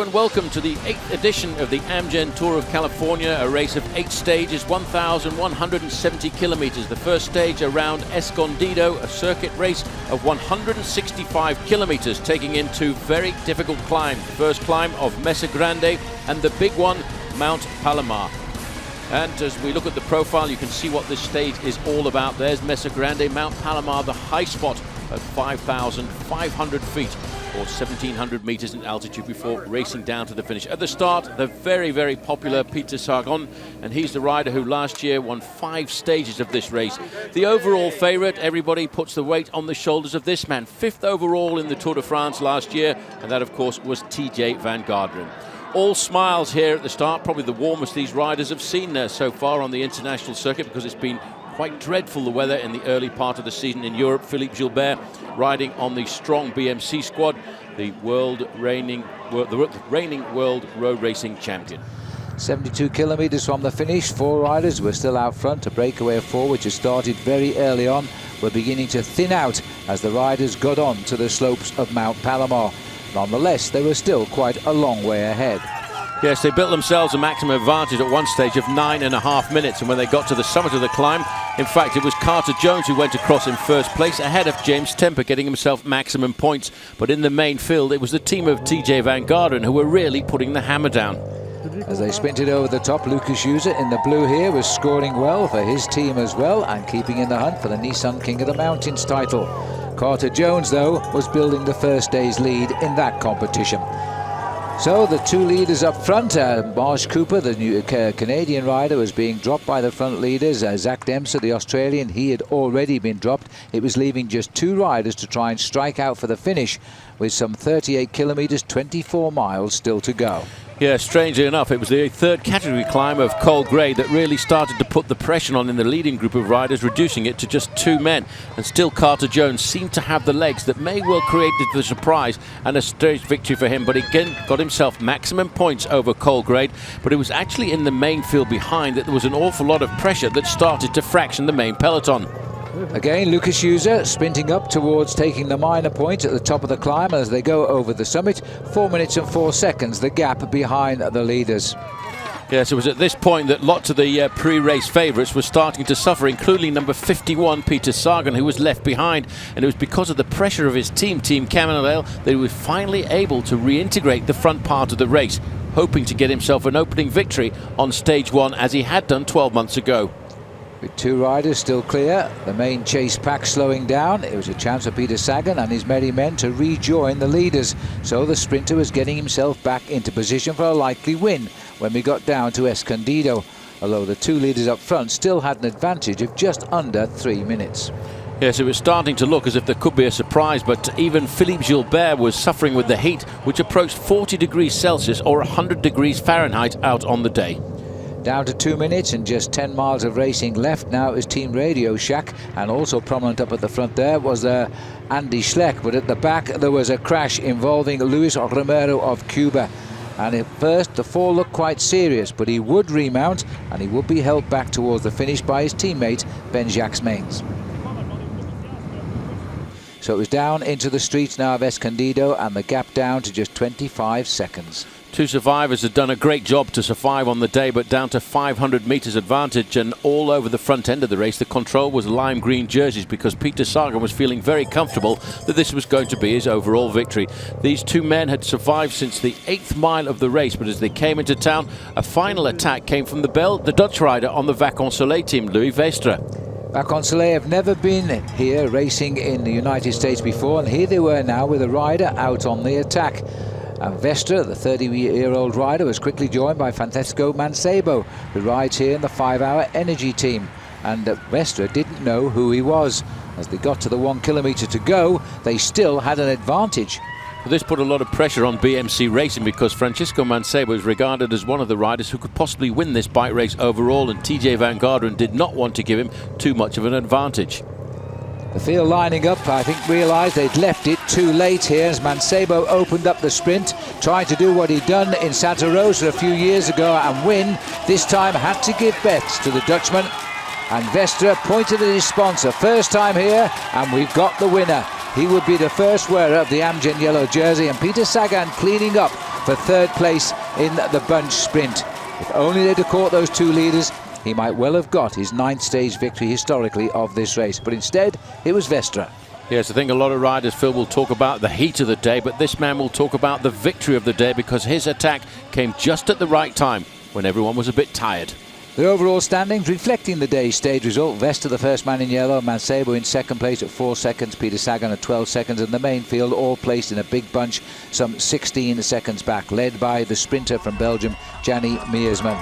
and welcome to the 8th edition of the Amgen Tour of California, a race of 8 stages, 1,170 kilometers. The first stage around Escondido, a circuit race of 165 kilometers, taking in 2 very difficult climbs. The first climb of Mesa Grande and the big one, Mount Palomar. And as we look at the profile, you can see what this stage is all about. There's Mesa Grande, Mount Palomar, the high spot at 5,500 feet. Or 1,700 meters in altitude before racing down to the finish. At the start, the very, very popular Peter Sagan, and he's the rider who last year won 5 stages of this race. The overall favourite, everybody puts the weight on the shoulders of this man. 5th overall in the Tour de France last year, and that, of course, was TJ Van Garderen. All smiles here at the start, probably the warmest these riders have seen so far on the international circuit, because it's been quite dreadful, the weather in the early part of the season in Europe. Philippe Gilbert riding on the strong BMC squad, the reigning world road racing champion. 72 kilometers from the finish, 4 riders were still out front. A breakaway of 4, which had started very early on, were beginning to thin out as the riders got on to the slopes of Mount Palomar. Nonetheless, they were still quite a long way ahead. Yes, they built themselves a maximum advantage at one stage of 9.5 minutes, and when they got to the summit of the climb, in fact, it was Carter Jones who went across in first place, ahead of James Temper, getting himself maximum points. But in the main field, it was the team of TJ Van Garderen who were really putting the hammer down. As they sprinted over the top, Lucas User in the blue here was scoring well for his team as well, and keeping in the hunt for the Nissan King of the Mountains title. Carter Jones, though, was building the first day's lead in that competition. So the 2 leaders up front, Marsh Cooper, the new Canadian rider, was being dropped by the front leaders. Zach Dempster, the Australian, he had already been dropped. It was leaving just 2 riders to try and strike out for the finish, with some 38 kilometers, 24 miles still to go. Yeah, strangely enough, it was the 3rd category climb of Cole Gray that really started to put the pressure on in the leading group of riders, reducing it to just 2 men. And still Carter Jones seemed to have the legs that may well create the surprise and a stage victory for him, but again got himself maximum points over Cole Gray. But it was actually in the main field behind that there was an awful lot of pressure that started to fraction the main peloton. Again, Lucas User sprinting up towards taking the minor point at the top of the climb as they go over the summit. 4 minutes and 4 seconds, the gap behind the leaders. Yes, it was at this point that lots of the pre-race favourites were starting to suffer, including number 51, Peter Sagan, who was left behind. And it was because of the pressure of his team, Team Cannondale, that he was finally able to reintegrate the front part of the race, hoping to get himself an opening victory on stage 1, as he had done 12 months ago. With 2 riders still clear, the main chase pack slowing down, it was a chance for Peter Sagan and his merry men to rejoin the leaders. So the sprinter was getting himself back into position for a likely win when we got down to Escondido, although the 2 leaders up front still had an advantage of just under 3 minutes. Yes, it was starting to look as if there could be a surprise, but even Philippe Gilbert was suffering with the heat, which approached 40 degrees Celsius or 100 degrees Fahrenheit out on the day. Down to 2 minutes and just 10 miles of racing left now is Team Radio Shack, and also prominent up at the front there was Andy Schleck, but at the back there was a crash involving Luis Romero of Cuba. And at first the fall looked quite serious, but he would remount and he would be held back towards the finish by his teammate Ben-Jacques Maines. So it was down into the streets now of Escondido, and the gap down to just 25 seconds. 2 survivors had done a great job to survive on the day, but down to 500 meters advantage, and all over the front end of the race the control was lime green jerseys, because Peter Sagan was feeling very comfortable that this was going to be his overall victory. These 2 men had survived since the 8th mile of the race, but as they came into town, a final attack came from the Dutch rider on the Vacansoleil team, Louis Vestre. Vacansoleil have never been here racing in the United States before, and here they were now with a rider out on the attack. And Vestre, the 30-year-old rider, was quickly joined by Francesco Mancebo, who rides here in the 5-hour Energy team. And Vestre didn't know who he was. As they got to the 1 kilometre to go, they still had an advantage. This put a lot of pressure on BMC Racing, because Francesco Mancebo is regarded as one of the riders who could possibly win this bike race overall, and TJ Van Garderen did not want to give him too much of an advantage. The field lining up, I think, realised they'd left it too late here as Mancebo opened up the sprint, trying to do what he'd done in Santa Rosa a few years ago and win. This time had to give bets to the Dutchman, and Vestre pointed at his sponsor. First time here, and we've got the winner. He would be the first wearer of the Amgen yellow jersey, and Peter Sagan cleaning up for third place in the bunch sprint. If only they'd have caught those two leaders, he might well have got his 9th stage victory historically of this race. But instead, it was Vestra. Yes, I think a lot of riders, Phil, will talk about the heat of the day, but this man will talk about the victory of the day because his attack came just at the right time when everyone was a bit tired. The overall standings reflecting the day's stage result. Vestra, the first man in yellow, Mancebo in second place at 4 seconds, Peter Sagan at 12 seconds, and the main field all placed in a big bunch, some 16 seconds back, led by the sprinter from Belgium, Gianni Meersman.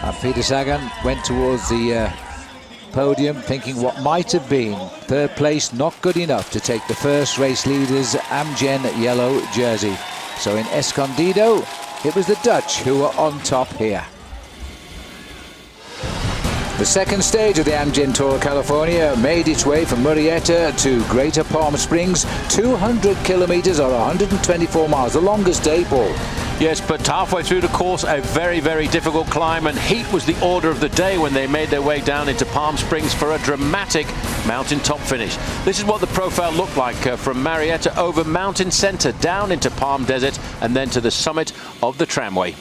And Peter Sagan went towards the podium thinking what might have been third place not good enough to take the first race leader's Amgen yellow jersey. So in Escondido, it was the Dutch who were on top here. The second stage of the Amgen Tour of California made its way from Murrieta to Greater Palm Springs, 200 kilometers or 124 miles, the longest day, Paul. Yes, but halfway through the course, a very, very difficult climb, and heat was the order of the day when they made their way down into Palm Springs for a dramatic mountaintop finish. This is what the profile looked like from Marietta over Mountain Center, down into Palm Desert, and then to the summit of the tramway.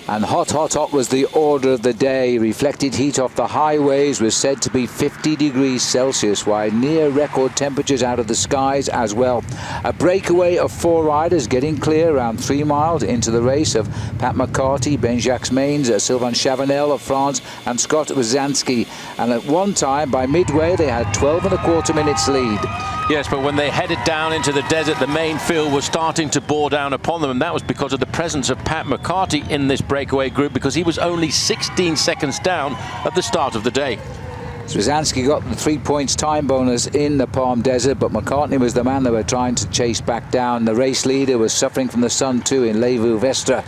And hot, hot, hot was the order of the day. Reflected heat off the highways was said to be 50 degrees Celsius, while near record temperatures out of the skies as well. A breakaway of 4 riders getting clear around 3 miles into the race of Pat McCarty, Ben-Jacques Maines, Sylvain Chavanel of France and Scott Wazanski. And at one time, by midway, they had 12.25 minutes lead. Yes, but when they headed down into the desert, the main field was starting to bore down upon them, and that was because of the presence of Pat McCarty in this breakaway group, because he was only 16 seconds down at the start of the day. Wazanski got the 3 points time bonus in the Palm Desert, but McCartney was the man they were trying to chase back down. The race leader was suffering from the sun too in Levu Vestra.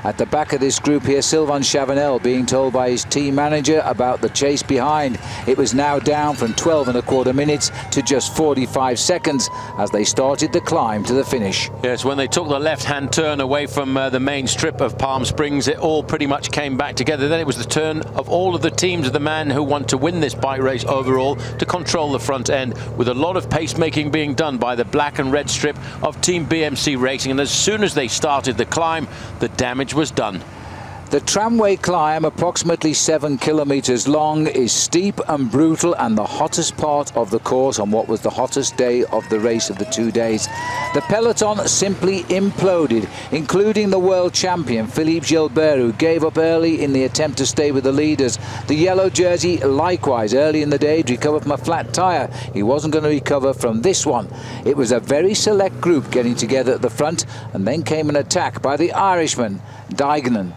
At the back of this group here, Sylvain Chavanel being told by his team manager about the chase behind. It was now down from 12.25 minutes to just 45 seconds as they started the climb to the finish. Yes, when they took the left-hand turn away from the main strip of Palm Springs, it all pretty much came back together. Then it was the turn of all of the teams of the man who want to win this bike race overall to control the front end, with a lot of pacemaking being done by the black and red strip of Team BMC Racing. And as soon as they started the climb, the damage was done. The tramway climb, approximately 7 kilometers long, is steep and brutal and the hottest part of the course on what was the hottest day of the race of the 2 days. The peloton simply imploded, including the world champion Philippe Gilbert, who gave up early in the attempt to stay with the leaders. The yellow jersey likewise early in the day to recover from a flat tire. He wasn't going to recover from this one. It was a very select group getting together at the front, and then came an attack by the Irishman Duignan.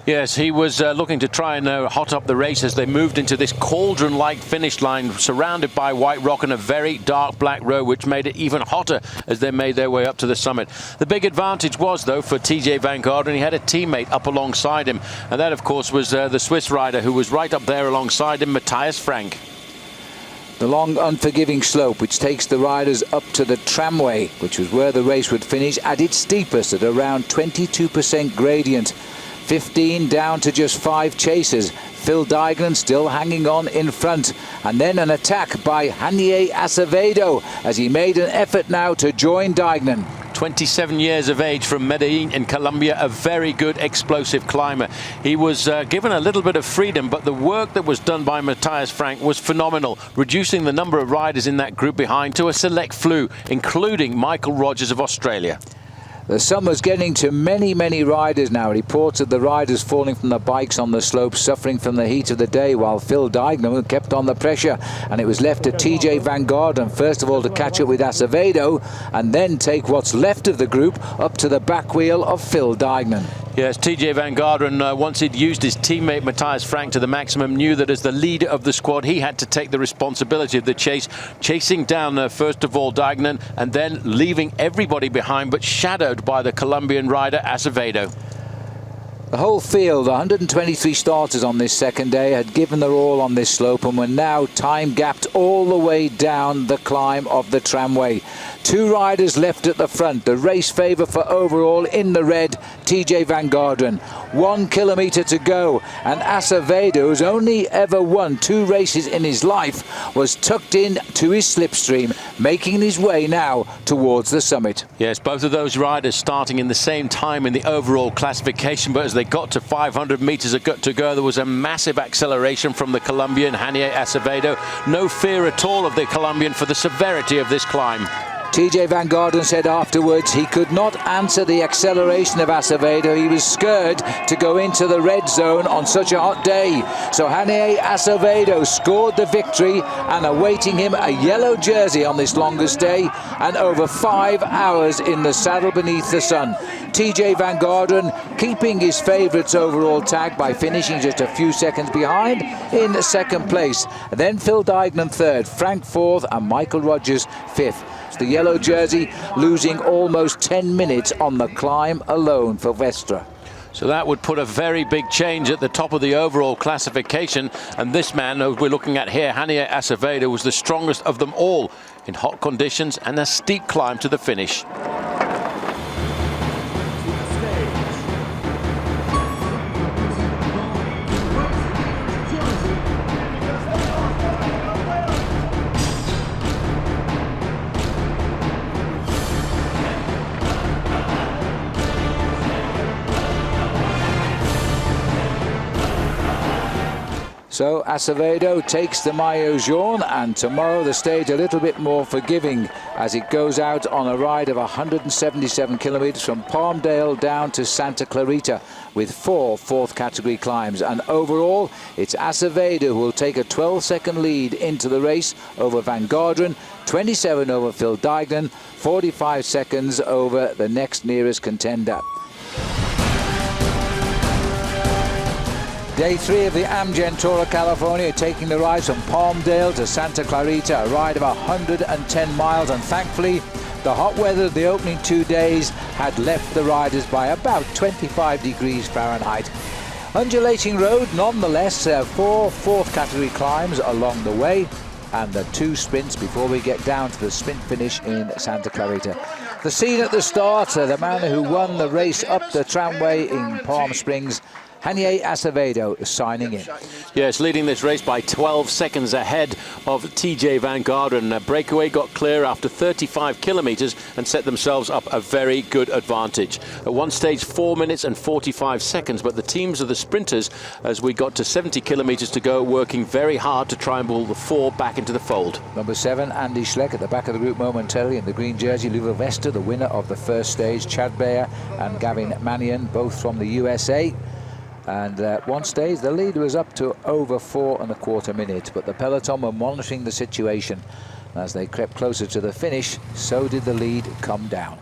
Yes, he was looking to try and hot up the race as they moved into this cauldron-like finish line surrounded by white rock and a very dark black road, which made it even hotter as they made their way up to the summit. The big advantage was, though, for TJ Van Garderen. He had a teammate up alongside him, and that, of course, was the Swiss rider who was right up there alongside him, Matthias Frank. The long, unforgiving slope, which takes the riders up to the tramway, which was where the race would finish, at its steepest at around 22% gradient. 15 down to just 5 chasers. Phil Duignan still hanging on in front. And then an attack by Janier Acevedo as he made an effort now to join Duignan. 27 years of age from Medellin in Colombia, a very good explosive climber. He was given a little bit of freedom, but the work that was done by Matthias Frank was phenomenal, reducing the number of riders in that group behind to a select few, including Michael Rogers of Australia. The summer's getting to many, many riders now. Reports of the riders falling from the bikes on the slopes, suffering from the heat of the day, while Phil Duignan kept on the pressure. And it was left to TJ Van Garderen, first of all, to catch up with Acevedo, and then take what's left of the group up to the back wheel of Phil Duignan. Yes, TJ Van Garderen, once he'd used his teammate Matthias Frank to the maximum, knew that as the leader of the squad, he had to take the responsibility of the chase, chasing down, first of all, Duignan, and then leaving everybody behind, but shadowed by the Colombian rider Acevedo. The whole field, 123 starters on this second day, had given their all on this slope and were now time-gapped all the way down the climb of the tramway. Two riders left at the front. The race favourite for overall in the red, TJ Van Garderen. 1 kilometre to go, and Acevedo, who's only ever won 2 races in his life, was tucked in to his slipstream, making his way now towards the summit. Yes, both of those riders starting in the same time in the overall classification, but as they got to 500 metres to go, there was a massive acceleration from the Colombian Hanier Acevedo. No fear at all of the Colombian for the severity of this climb. TJ Van Garderen said afterwards he could not answer the acceleration of Acevedo. He was scared to go into the red zone on such a hot day. So Hanier Acevedo scored the victory, and awaiting him a yellow jersey on this longest day and over 5 hours in the saddle beneath the sun. TJ Van Garderen keeping his favourites overall tag by finishing just a few seconds behind in second place. Then Phil Dignan third, Frank fourth and Michael Rogers fifth. The yellow jersey losing almost 10 minutes on the climb alone for Vestra. So that would put a very big change at the top of the overall classification. And this man we're looking at here, Hanier Acevedo, was the strongest of them all in hot conditions and a steep climb to the finish. So Acevedo takes the Maillot Jaune, and tomorrow the stage a little bit more forgiving as it goes out on a ride of 177 kilometres from Palmdale down to Santa Clarita with 4 fourth category climbs. And overall it's Acevedo who will take a 12-second lead into the race over Van Garderen, 27 over Phil Dignan, 45 seconds over the next nearest contender. Day 3 of the Amgen Tour of California, taking the ride from Palmdale to Santa Clarita, a ride of 110 miles, and thankfully the hot weather of the opening 2 days had left the riders by about 25 degrees Fahrenheit. Undulating road nonetheless, 4 fourth category climbs along the way, and the 2 sprints before we get down to the sprint finish in Santa Clarita. The scene at the start, the man who won the race up the tramway in Palm Springs, Hanier Acevedo is signing in. Yes, leading this race by 12 seconds ahead of TJ Van Garderen. Breakaway got clear after 35 kilometres and set themselves up a very good advantage. At one stage, 4 minutes and 45 seconds, but the teams of the sprinters, as we got to 70 kilometres to go, working very hard to try and pull the 4 back into the fold. Number 7, Andy Schleck at the back of the group momentarily in the green jersey. Luva Vesta, the winner of the first stage. Chad Bayer and Gavin Mannion, both from the USA. And at one stage the lead was up to over 4 1/4 minutes, but the peloton were monitoring the situation. As they crept closer to the finish, so did the lead come down.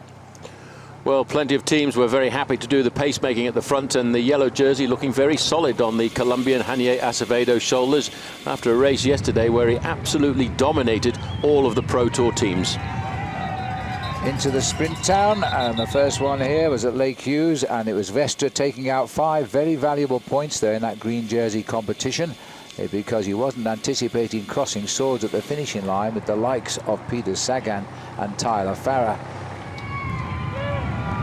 Well, plenty of teams were very happy to do the pacemaking at the front, and the yellow jersey looking very solid on the Colombian Hanier Acevedo's shoulders after a race yesterday where he absolutely dominated all of the Pro Tour teams. Into the sprint town, and the first one here was at Lake Hughes, and it was Vestra taking out 5 very valuable points there in that green jersey competition, because he wasn't anticipating crossing swords at the finishing line with the likes of Peter Sagan and Tyler Farrar.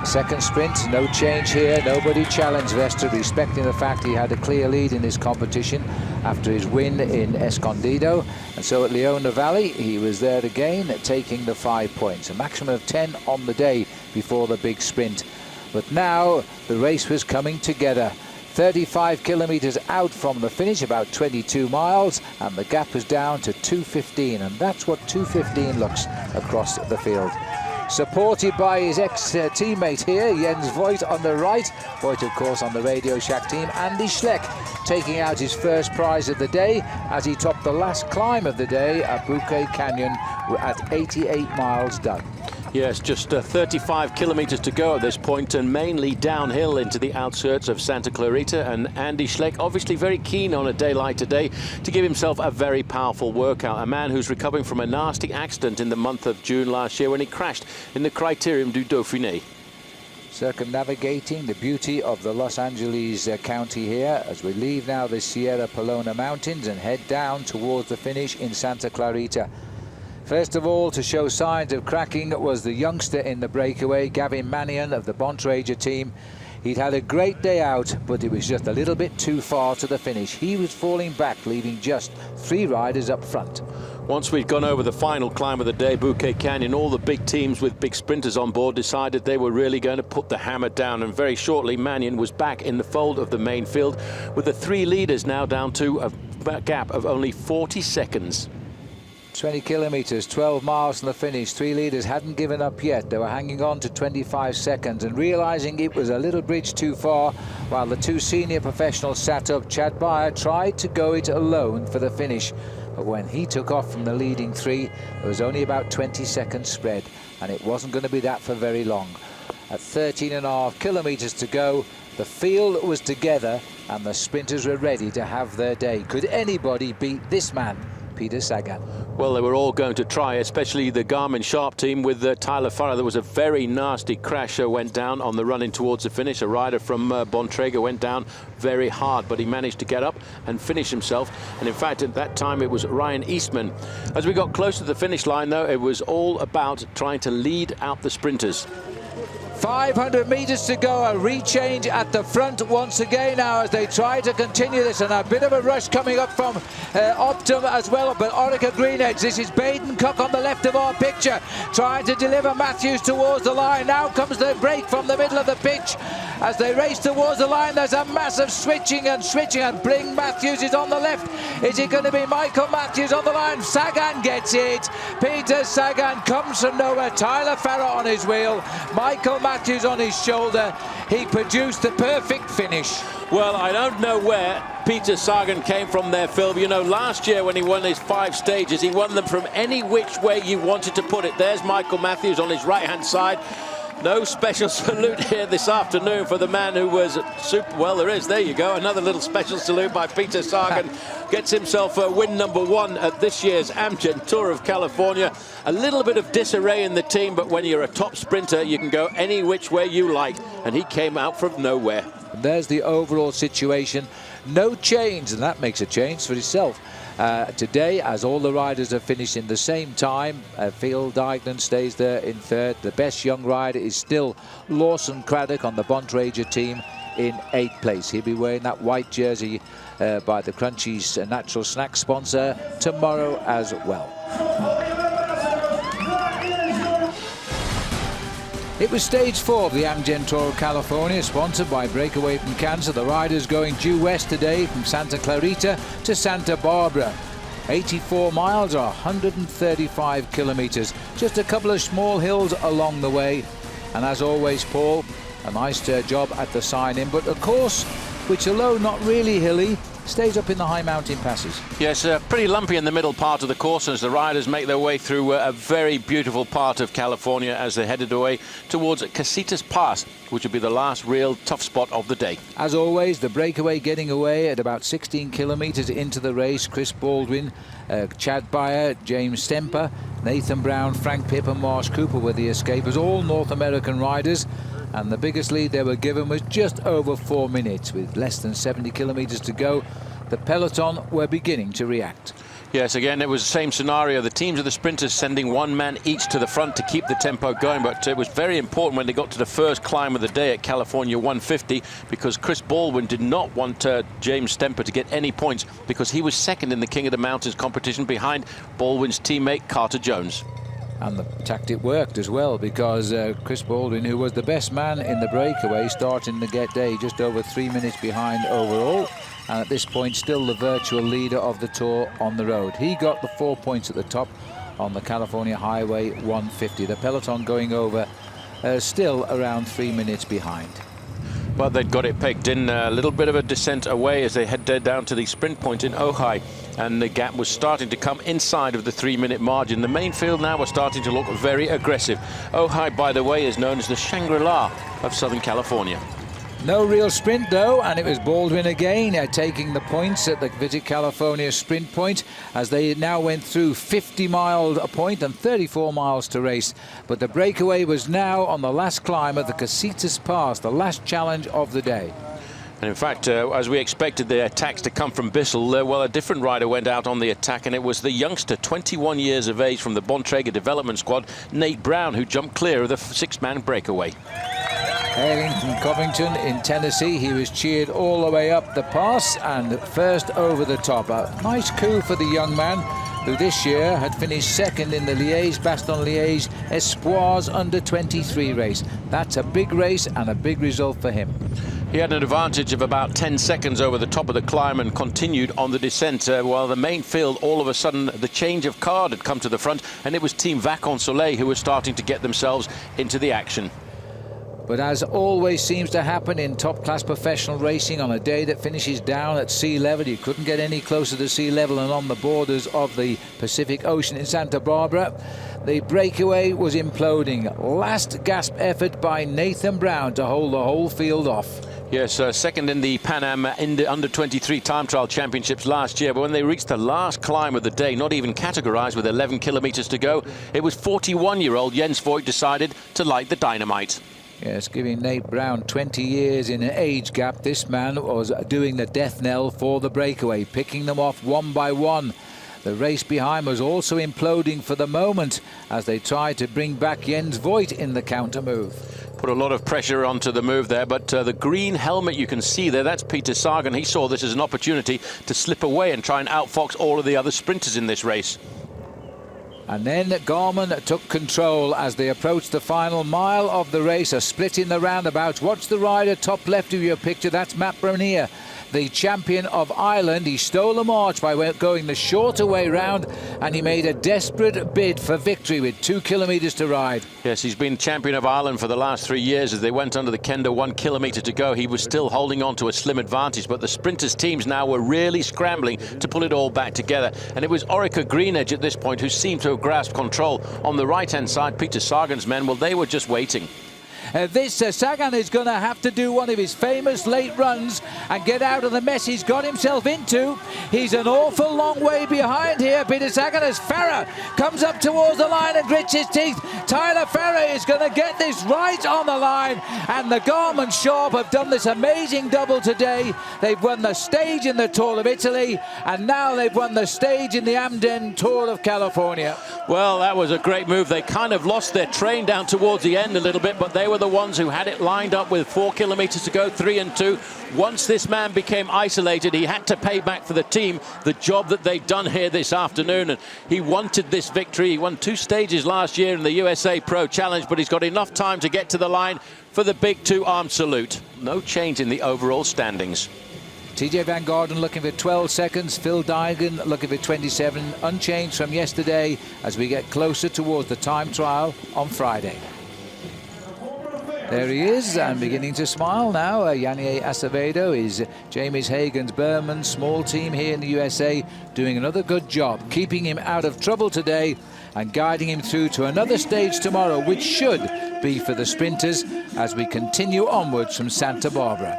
Second sprint, no change here. Nobody challenged Vestra, respecting the fact he had a clear lead in this competition after his win in Escondido. And so at Leona Valley, he was there again, taking the 5 points. A maximum of 10 on the day before the big sprint. But now the race was coming together. 35 kilometres out from the finish, about 22 miles, and the gap was down to 2:15, and that's what 2:15 looks across the field. Supported by his ex-teammate here, Jens Voigt on the right. Voigt, of course, on the Radio Shack team. Andy Schleck taking out his first prize of the day as he topped the last climb of the day at Bouquet Canyon at 88 miles done. Yes, just 35 kilometres to go at this point, and mainly downhill into the outskirts of Santa Clarita. And Andy Schleck obviously very keen on a day like today to give himself a very powerful workout. A man who's recovering from a nasty accident in the month of June last year when he crashed in the Criterium du Dauphiné. Circumnavigating the beauty of the Los Angeles County here as we leave now the Sierra Pelona Mountains and head down towards the finish in Santa Clarita. First of all, to show signs of cracking was the youngster in the breakaway, Gavin Mannion of the Bontrager team. He'd had a great day out, but it was just a little bit too far to the finish. He was falling back, leaving just 3 riders up front. Once we'd gone over the final climb of the day, Bouquet Canyon, all the big teams with big sprinters on board decided they were really going to put the hammer down, and very shortly Mannion was back in the fold of the main field, with the 3 leaders now down to a gap of only 40 seconds. 20 kilometres, 12 miles from the finish. 3 leaders hadn't given up yet. They were hanging on to 25 seconds and realising it was a little bridge too far, while the 2 senior professionals sat up. Chad Bayer tried to go it alone for the finish, but when he took off from the leading 3, there was only about 20 seconds spread, and it wasn't going to be that for very long. At 13.5 kilometres to go, the field was together and the sprinters were ready to have their day. Could anybody beat this man, Peter Sagan? Well, they were all going to try, especially the Garmin Sharp team with Tyler Farrar. There was a very nasty crash went down on the run in towards the finish. A rider from Bontrager went down very hard, but he managed to get up and finish himself. And in fact, at that time, it was Ryan Eastman. As we got close to the finish line, though, it was all about trying to lead out the sprinters. 500 metres to go, a rechange at the front once again now as they try to continue this, and a bit of a rush coming up from Optum as well, but Orica Greenedge. This is Baden Cook on the left of our picture, trying to deliver Matthews towards the line. Now comes the break from the middle of the pitch. As they race towards the line, there's a massive switching, and Bring Matthews is on the left. Is it going to be Michael Matthews on the line? Sagan gets it. Peter Sagan comes from nowhere. Tyler Farrar on his wheel. Michael Matthews on his shoulder. He produced the perfect finish. Well, I don't know where Peter Sagan came from there, Phil. You know, last year when he won his 5 stages, he won them from any which way you wanted to put it. There's Michael Matthews on his right-hand side. No special salute here this afternoon for the man who was super. Well, there is. There you go. Another little special salute by Peter Sagan. Gets himself a win #1 at this year's Amgen Tour of California. A little bit of disarray in the team, but when you're a top sprinter, you can go any which way you like. And he came out from nowhere. And there's the overall situation. No change, and that makes a change for itself. Today, as all the riders have finished in the same time, Phil Dignan stays there in 3rd. The best young rider is still Lawson Craddock on the Bontrager team in 8th place. He'll be wearing that white jersey by the Crunchies natural snack sponsor tomorrow as well. It was stage 4 of the Amgen Tour of California, sponsored by Breakaway from Cancer. The riders going due west today from Santa Clarita to Santa Barbara. 84 miles or 135 kilometres. Just a couple of small hills along the way. And as always, Paul, a nice job at the sign-in. But of course, which although not really hilly, stays up in the high mountain passes. Yes, pretty lumpy in the middle part of the course as the riders make their way through a very beautiful part of California as they headed away towards Casitas Pass, which will be the last real tough spot of the day. As always, the breakaway getting away at about 16 kilometres into the race. Chris Baldwin, Chad Bayer, James Stemper, Nathan Brown, Frank Pipp and Marsh Cooper were the escapers, all North American riders. And the biggest lead they were given was just over 4 minutes. With less than 70 kilometres to go, the peloton were beginning to react. Yes, again, it was the same scenario. The teams of the sprinters sending 1 man each to the front to keep the tempo going. But it was very important when they got to the first climb of the day at California 150, because Chris Baldwin did not want James Stemper to get any points, because he was second in the King of the Mountains competition behind Baldwin's teammate Carter Jones. And the tactic worked as well, because Chris Baldwin, who was the best man in the breakaway, starting the get day just over 3 minutes behind overall, and at this point still the virtual leader of the tour on the road. He got the 4 points at the top on the California Highway 150. The peloton going over still around 3 minutes behind. But they'd got it pegged in. A little bit of a descent away as they headed down to the sprint point in Ojai, and the gap was starting to come inside of the 3-minute margin. The main field now was starting to look very aggressive. Ojai, by the way, is known as the Shangri-La of Southern California. No real sprint though, and it was Baldwin again taking the points at the Visit California sprint point, as they now went through 50 miles a point and 34 miles to race. But the breakaway was now on the last climb of the Casitas Pass, the last challenge of the day. And in fact, as we expected the attacks to come from Bissell, well, a different rider went out on the attack, and it was the youngster, 21 years of age, from the Bontrager development squad, Nate Brown, who jumped clear of the six-man breakaway. Hailing from Covington in Tennessee, he was cheered all the way up the pass and first over the top. A nice coup for the young man, who this year had finished second in the Liège-Bastogne-Liège Espoirs under-23 race. That's a big race and a big result for him. He had an advantage of about 10 seconds over the top of the climb and continued on the descent, while the main field, all of a sudden, the change of card had come to the front, and it was Team Vacansoleil who were starting to get themselves into the action. But as always seems to happen in top-class professional racing, on a day that finishes down at sea level, you couldn't get any closer to sea level and on the borders of the Pacific Ocean in Santa Barbara, the breakaway was imploding. Last gasp effort by Nathan Brown to hold the whole field off. Yes, second in the Pan Am in the under-23 time trial championships last year, but when they reached the last climb of the day, not even categorized with 11 kilometers to go, it was 41-year-old Jens Voigt decided to light the dynamite. Yes, giving Nate Brown 20 years in an age gap. This man was doing the death knell for the breakaway, picking them off one by one. The race behind was also imploding for the moment as they tried to bring back Jens Voigt in the counter move. Put a lot of pressure onto the move there, but the green helmet you can see there, that's Peter Sagan. He saw this as an opportunity to slip away and try and outfox all of the other sprinters in this race. And then Garmin took control as they approached the final mile of the race. A split in the roundabouts. Watch the rider top left of your picture. That's Matt Bernier, the champion of Ireland. He stole a march by going the shorter way round, and he made a desperate bid for victory with 2 kilometers to ride. Yes, he's been champion of Ireland for the last 3 years. As they went under the Kenda, 1 kilometer to go, he was still holding on to a slim advantage, but the sprinters' teams now were really scrambling to pull it all back together. And it was Orica Greenedge at this point who seemed to have grasped control. On the right-hand side, Peter Sagan's men, well, they were just waiting. Sagan is going to have to do one of his famous late runs and get out of the mess he's got himself into. He's an awful long way behind here, Peter Sagan, as Farah comes up towards the line and grits his teeth. Tyler Farah is going to get this right on the line, and the Garmin Sharp have done this amazing double today. They've won the stage in the Tour of Italy, and now they've won the stage in the Amgen Tour of California. Well, that was a great move. They kind of lost their train down towards the end a little bit, but they were the ones who had it lined up with 4 kilometers to go, 3 and 2. Once this man became isolated, he had to pay back for the team the job that they'd done here this afternoon, and he wanted this victory. He won 2 stages last year in the USA Pro Challenge, but he's got enough time to get to the line for the big 2-arm salute. No change in the overall standings. TJ Van Garderen looking for 12 seconds. Phil Dygan looking for 27, unchanged from yesterday as we get closer towards the time trial on Friday. There he is, and beginning to smile now. Yannier Acevedo is James Hagan's Berman small team here in the USA, doing another good job, keeping him out of trouble today and guiding him through to another stage tomorrow, which should be for the sprinters as we continue onwards from Santa Barbara.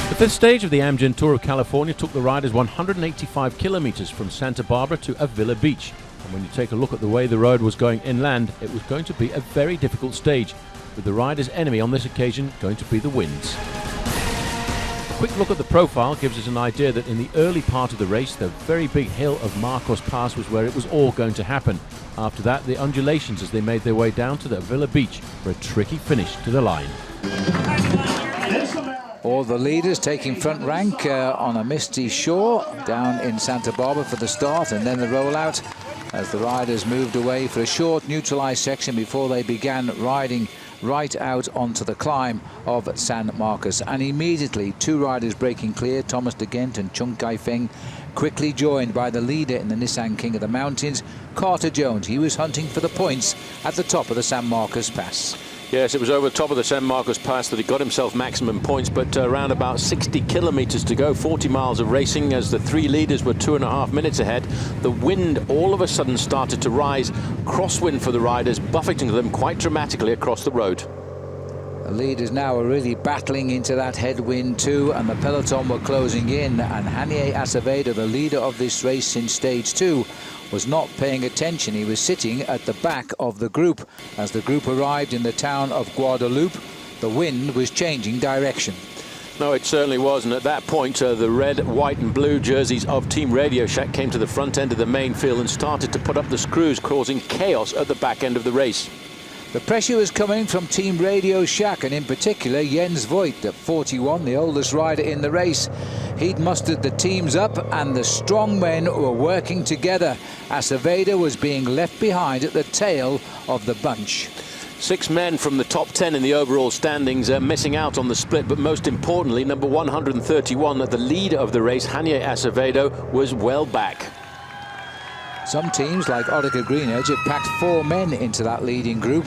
The fifth stage of the Amgen Tour of California took the riders 185 kilometers from Santa Barbara to Avila Beach. And when you take a look at the way the road was going inland, it was going to be a very difficult stage, with the riders' enemy on this occasion going to be the winds. A quick look at the profile gives us an idea that in the early part of the race, the very big hill of Marcos Pass was where it was all going to happen. After that, the undulations as they made their way down to the Avila Beach for a tricky finish to the line. All the leaders taking front rank on a misty shore down in Santa Barbara for the start, and then the rollout as the riders moved away for a short neutralized section before they began riding right out onto the climb of San Marcos. And immediately 2 riders breaking clear, Thomas de Gent and Chung Kai-Feng, quickly joined by the leader in the Nissan King of the Mountains, Carter Jones. He was hunting for the points at the top of the San Marcos Pass. Yes, it was over the top of the San Marcos Pass that he got himself maximum points, but around about 60 kilometers to go, 40 miles of racing, as the 3 leaders were 2.5 minutes ahead. The wind all of a sudden started to rise, crosswind for the riders, buffeting them quite dramatically across the road. The leaders now are really battling into that headwind too, and the peloton were closing in, and Yannier Acevedo, the leader of this race in stage 2, was not paying attention. He was sitting at the back of the group as the group arrived in the town of Guadalupe. the wind was changing direction. No, it certainly was, and at that point the red, white and blue jerseys of Team Radio Shack came to the front end of the main field and started to put up the screws, causing chaos at the back end of the race. The pressure was coming from Team Radio Shack, and in particular Jens Voigt at 41, the oldest rider in the race. He'd mustered the teams up and the strong men were working together. Acevedo was being left behind at the tail of the bunch. 6 men from the top 10 in the overall standings are missing out on the split, but most importantly, number 131, the leader of the race, Hanye Acevedo, was well back. Some teams like Orica Greenedge had packed 4 men into that leading group.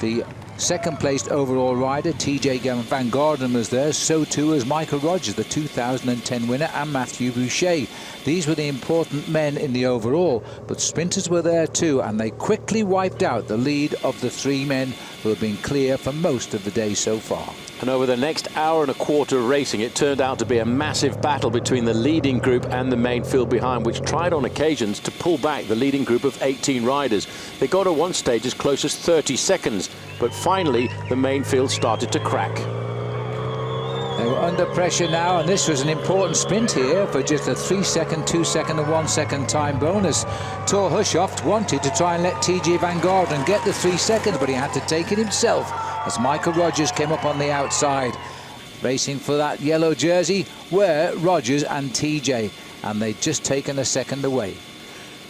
The second-placed overall rider, TJ Van Gordon, was there. So too was Michael Rogers, the 2010 winner, and Matthew Boucher. These were the important men in the overall, but sprinters were there too, and they quickly wiped out the lead of the 3 men who have been clear for most of the day so far. And over the next hour and a quarter of racing, it turned out to be a massive battle between the leading group and the main field behind, which tried on occasions to pull back the leading group of 18 riders. They got at one stage as close as 30 seconds, but finally the main field started to crack. They were under pressure now, and this was an important sprint here for just a 3-second, 2-second and 1-second time bonus. Thor Hushovd wanted to try and let TJ Van Gordon get the 3 seconds, but he had to take it himself as Michael Rogers came up on the outside. Racing for that yellow jersey were Rogers and TJ, and they'd just taken a second away.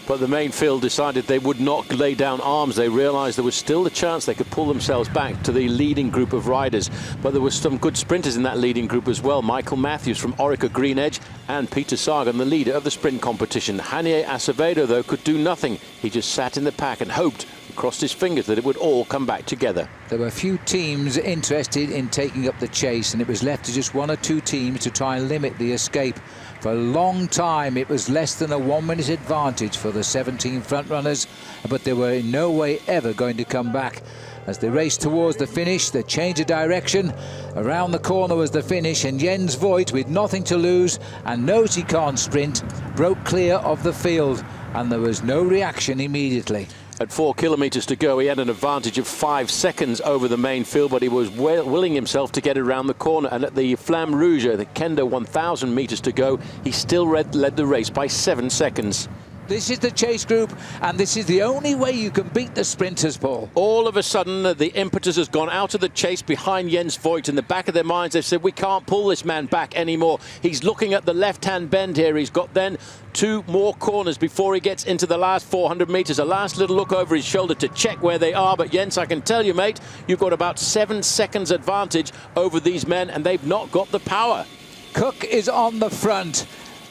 But the main field decided they would not lay down arms. They realised there was still the chance they could pull themselves back to the leading group of riders. But there were some good sprinters in that leading group as well. Michael Matthews from Orica Greenedge and Peter Sagan, the leader of the sprint competition. Hanye Acevedo, though, could do nothing. He just sat in the pack and hoped, crossed his fingers, that it would all come back together. There were a few teams interested in taking up the chase, and it was left to just 1 or 2 teams to try and limit the escape. For a long time, it was less than a 1-minute advantage for the 17 front-runners, but they were in no way ever going to come back. As they raced towards the finish, the change of direction. Around the corner was the finish, and Jens Voigt, with nothing to lose and knows he can't sprint, broke clear of the field, and there was no reaction immediately. At 4 kilometres to go, he had an advantage of 5 seconds over the main field, but he was willing himself to get around the corner. And at the Flamme Rouge, the Kendo 1,000 metres to go, he still led the race by 7 seconds. This is the chase group, and this is the only way you can beat the sprinters, Paul. All of a sudden, the impetus has gone out of the chase behind Jens Voigt. In the back of their minds, they've said, we can't pull this man back anymore. He's looking at the left-hand bend here. He's got then 2 more corners before he gets into the last 400 metres. A last little look over his shoulder to check where they are. But Jens, I can tell you, mate, you've got about 7 seconds advantage over these men, and they've not got the power. Cook is on the front.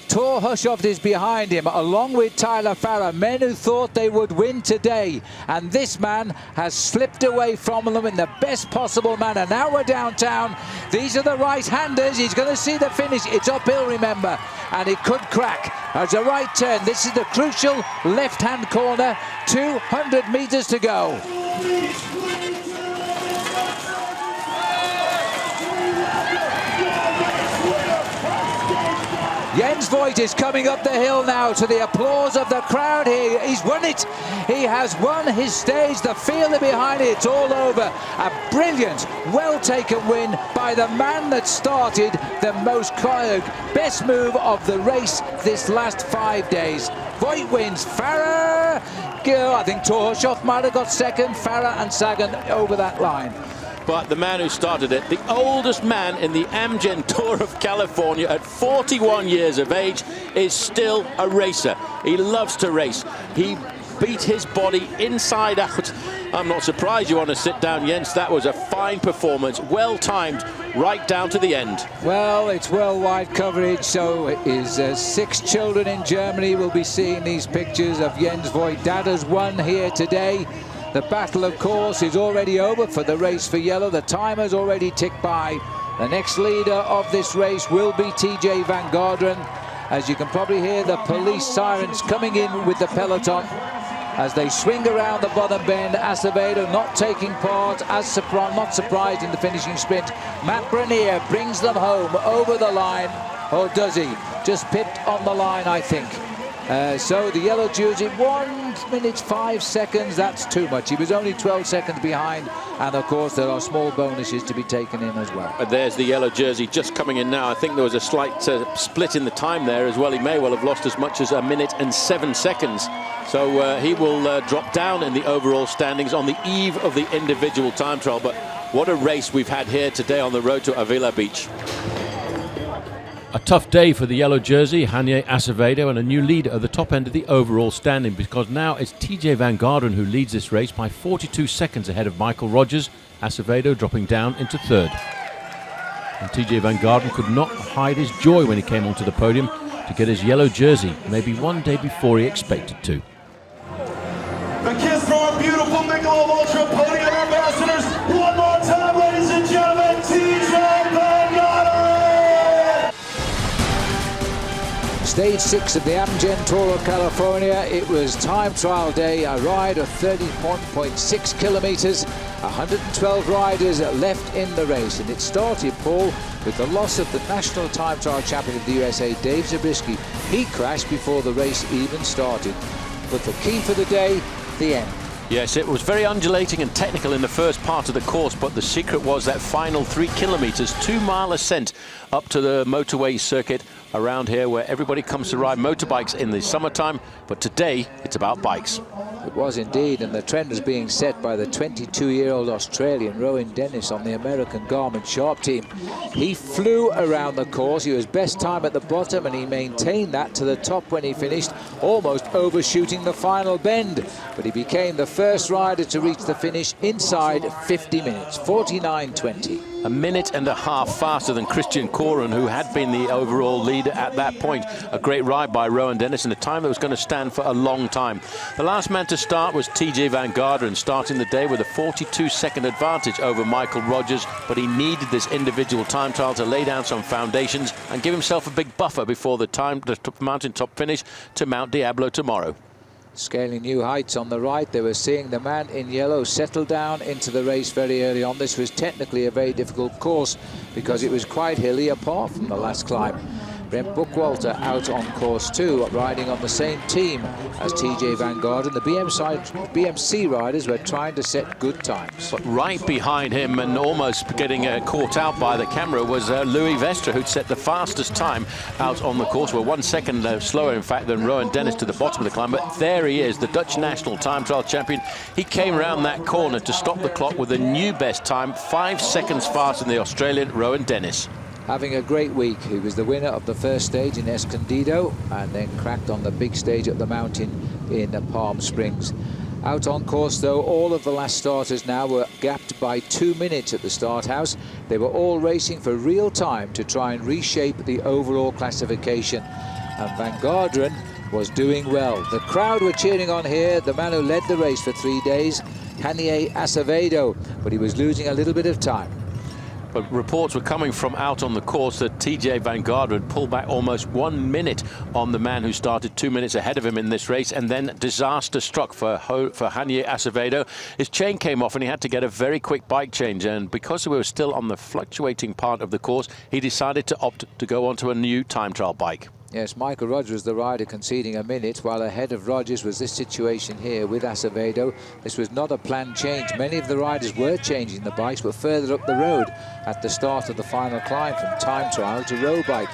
Thor Hushovd is behind him, along with Tyler Farrar, men who thought they would win today. And this man has slipped away from them in the best possible manner. Now we're downtown. These are the right-handers. He's going to see the finish. It's uphill, remember, and it could crack. There's a right turn. This is the crucial left-hand corner. 200 metres to go. Jens Voigt is coming up the hill now to the applause of the crowd here. He's won it. He has won his stage. The field behind it, it's all over. A brilliant, well-taken win by the man that started the most best move of the race this last 5 days. Voigt wins. Farrar, I think Thor Hushovd might have got second. Farrar and Sagan over that line. But the man who started it, the oldest man in the Amgen Tour of California at 41 years of age, is still a racer. He loves to race. He beat his body inside out. I'm not surprised you want to sit down, Jens. That was a fine performance, well timed, right down to the end. Well, it's worldwide coverage, so his 6 children in Germany will be seeing these pictures of Jens Voigt. Dad has won here today. The battle, of course, is already over for the race for yellow. The timer's already ticked by. The next leader of this race will be TJ Van Gordon. As you can probably hear the police sirens coming in with the peloton as they swing around the bottom bend. Acevedo not taking part, not surprised in the finishing sprint. Matt Brenier brings them home over the line. Or does he? Just pipped on the line, I think. So the yellow jersey, 1 1 minute 5 seconds, that's too much. He was only 12 seconds behind, and of course there are small bonuses to be taken in as well. There's the yellow jersey just coming in now. I think there was a slight split in the time there as well. He may well have lost as much as 1 minute and 7 seconds. So he will drop down in the overall standings on the eve of the individual time trial. But what a race we've had here today on the road to Avila Beach. A tough day for the yellow jersey, Hanye Acevedo, and a new leader at the top end of the overall standing, because now it's TJ Van Garderen who leads this race by 42 seconds ahead of Michael Rogers, Acevedo dropping down into third. And TJ Van Garderen could not hide his joy when he came onto the podium to get his yellow jersey, maybe one day before he expected to. A kiss for our beautiful Michelob Ultra podium ambassadors. One more time, ladies and gentlemen, TJ Van Garderen! Stage 6 of the Amgen Tour of California. It was time trial day, a ride of 30.6 kilometers, 112 riders left in the race, and it started, Paul, with the loss of the national time trial champion of the USA, Dave Zabriskie. He crashed before the race even started. But the key for the day, the end. Yes, it was very undulating and technical in the first part of the course, but the secret was that final 3 kilometers, 2-mile ascent up to the motorway circuit around here, where everybody comes to ride motorbikes in the summertime, but today it's about bikes. It was indeed, and the trend was being set by the 22-year-old Australian Rowan Dennis on the American Garmin Sharp team. He flew around the course. He was best time at the bottom, and he maintained that to the top when he finished, almost overshooting the final bend. But he became the first rider to reach the finish inside 50 minutes, 49.20. A minute and a half faster than Christian Coren, who had been the overall leader at that point. A great ride by Rowan Dennis in a time that was going to stand for a long time. The last man to start was TJ Van Garderen, starting the day with a 42-second advantage over Michael Rogers, but he needed this individual time trial to lay down some foundations and give himself a big buffer before the mountaintop finish to Mount Diablo tomorrow. Scaling new heights on the right, they were seeing the man in yellow settle down into the race very early on. This was technically a very difficult course because it was quite hilly apart from the last climb. Brent Bookwalter out on course 2, riding on the same team as TJ Van Garderen. The BMC riders were trying to set good times. But right behind him and almost getting caught out by the camera was Louis Vestre, who'd set the fastest time out on the course. Well, 1 second slower, in fact, than Rowan Dennis to the bottom of the climb. But there he is, the Dutch national time trial champion. He came around that corner to stop the clock with a new best time, 5 seconds faster than the Australian Rowan Dennis. Having a great week. He was the winner of the first stage in Escondido and then cracked on the big stage up the mountain in Palm Springs. Out on course, though, all of the last starters now were gapped by 2 minutes at the start house. They were all racing for real time to try and reshape the overall classification. And Van Garderen was doing well. The crowd were cheering on here, the man who led the race for 3 days, Hanye Acevedo, but he was losing a little bit of time. But reports were coming from out on the course that TJ Van Garderen pulled back almost 1 minute on the man who started 2 minutes ahead of him in this race, and then disaster struck for Hanye Acevedo. His chain came off and he had to get a very quick bike change, and because we were still on the fluctuating part of the course, he decided to opt to go onto a new time trial bike. Yes, Michael Rogers was the rider conceding a minute, while ahead of Rogers was this situation here with Acevedo. This was not a planned change. Many of the riders were changing the bikes, but further up the road at the start of the final climb from time trial to road bike.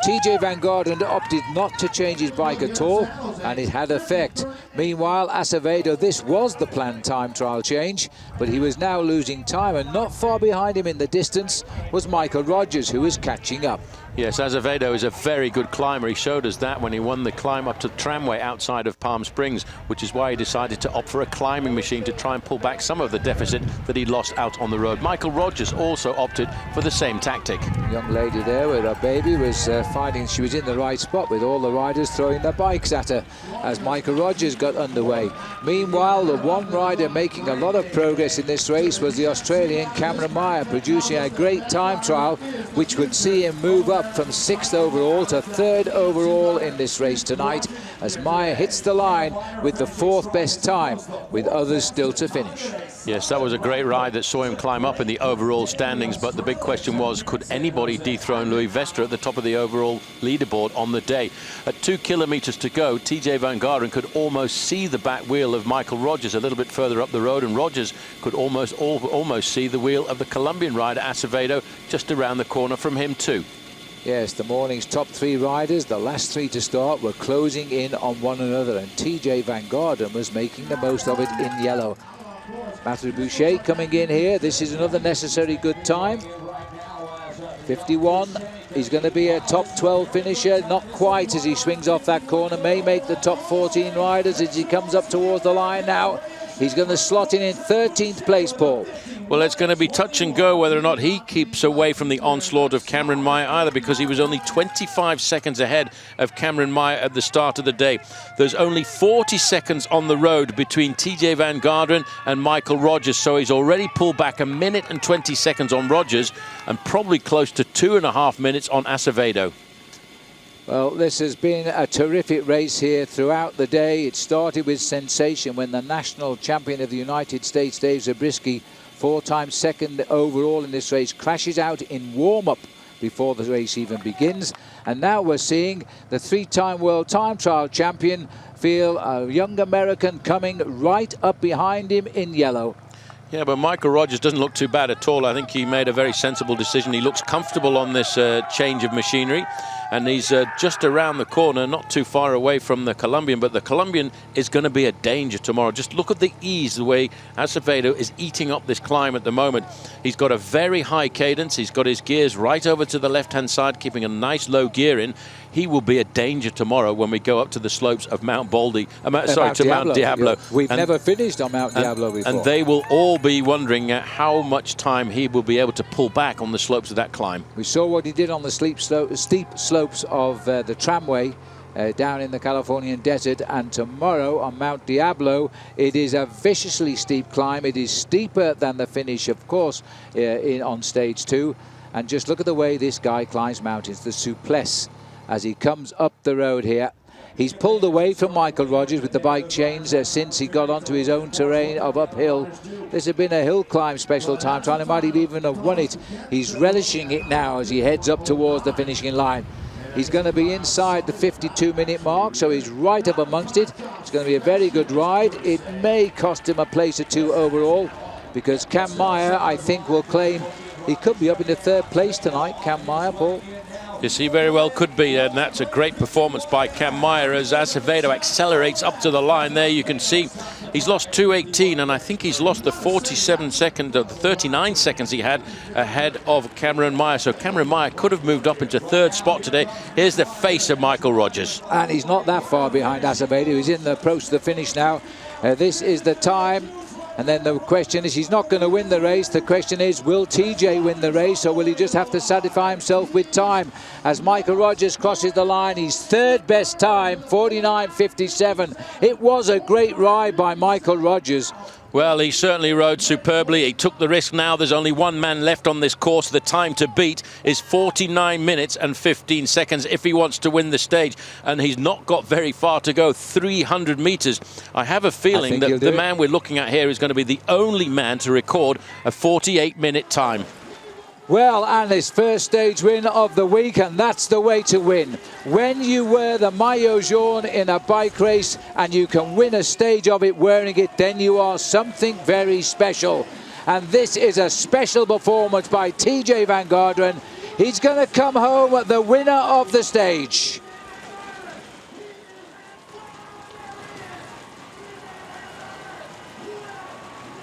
TJ Van Garderen opted not to change his bike at all, and it had effect. Meanwhile, Acevedo, this was the planned time trial change, but he was now losing time, and not far behind him in the distance was Michael Rogers, who was catching up. Yes, Acevedo is a very good climber. He showed us that when he won the climb up to the tramway outside of Palm Springs, which is why he decided to opt for a climbing machine to try and pull back some of the deficit that he lost out on the road. Michael Rogers also opted for the same tactic. Young lady there with her baby was finding she was in the right spot with all the riders throwing their bikes at her as Michael Rogers got underway. Meanwhile, the one rider making a lot of progress in this race was the Australian Cameron Meyer, producing a great time trial which would see him move up up from 6th overall to 3rd overall in this race tonight, as Meyer hits the line with the 4th best time, with others still to finish. Yes, that was a great ride that saw him climb up in the overall standings, but the big question was, could anybody dethrone Louis Vestre at the top of the overall leaderboard on the day? At 2 kilometers to go, TJ Van Garderen could almost see the back wheel of Michael Rogers a little bit further up the road, and Rogers could almost see the wheel of the Colombian rider Acevedo just around the corner from him too. Yes, the morning's top 3 riders, the last 3 to start, were closing in on one another, and TJ Van Garderen was making the most of it in yellow. Mathieu Boucher coming in here. This is another necessary good time. 51. He's going to be a top 12 finisher. Not quite as he swings off that corner. May make the top 14 riders as he comes up towards the line now. He's going to slot in 13th place, Paul. Well, it's going to be touch and go whether or not he keeps away from the onslaught of Cameron Meyer either, because he was only 25 seconds ahead of Cameron Meyer at the start of the day. There's only 40 seconds on the road between TJ Van Garderen and Michael Rogers, so he's already pulled back 1 minute and 20 seconds on Rogers and probably close to 2.5 minutes on Acevedo. Well, this has been a terrific race here throughout the day. It started with sensation when the national champion of the United States, Dave Zabriskie, 4-time second overall in this race, crashes out in warm-up before the race even begins. And now we're seeing the 3-time world time trial champion feel a young American coming right up behind him in yellow. Yeah, but Michael Rogers doesn't look too bad at all. I think he made a very sensible decision. He looks comfortable on this change of machinery. And he's just around the corner, not too far away from the Colombian, but the Colombian is going to be a danger tomorrow. Just look at the ease, the way Acevedo is eating up this climb at the moment. He's got a very high cadence. He's got his gears right over to the left-hand side, keeping a nice low gear in. He will be a danger tomorrow when we go up to the slopes of Mount Baldy. Mount Diablo. We've never finished on Mount Diablo before. And they will all be wondering how much time he will be able to pull back on the slopes of that climb. We saw what he did on the steep slopes of the tramway down in the Californian desert, and tomorrow on Mount Diablo it is a viciously steep climb. It is steeper than the finish, of course, on stage 2. And just look at the way this guy climbs mountains, the souplesse as he comes up the road here. He's pulled away from Michael Rogers with the bike chains since he got onto his own terrain of uphill. This had been a hill climb special time trial. He might even have won it. He's relishing it now as he heads up towards the finishing line. He's going to be inside the 52-minute mark, so he's right up amongst it. It's going to be a very good ride. It may cost him a place or 2 overall, because Cam Meyer, I think, will claim he could be up in the 3rd place tonight, Cam Meyer, Paul. Yes, he very well could be, and that's a great performance by Cam Meyer as Acevedo accelerates up to the line there. You can see he's lost 2:18, and I think he's lost the 47 seconds of the 39 seconds he had ahead of Cameron Meyer. So Cameron Meyer could have moved up into 3rd spot today. Here's the face of Michael Rogers. And he's not that far behind Acevedo. He's in the approach to the finish now. This is the time. And then the question is, he's not going to win the race. The question is, will TJ win the race, or will he just have to satisfy himself with time? As Michael Rogers crosses the line, his 3rd best time, 49.57. It was a great ride by Michael Rogers. Well, he certainly rode superbly. He took the risk. Now there's only one man left on this course. The time to beat is 49 minutes and 15 seconds if he wants to win the stage. And he's not got very far to go, 300 meters. I have a feeling that the man we're looking at here is going to be the only man to record a 48-minute time. Well, and his first stage win of the week, and that's the way to win. When you wear the maillot jaune in a bike race and you can win a stage of it wearing it, then you are something very special. And this is a special performance by TJ Van Garderen. He's going to come home the winner of the stage.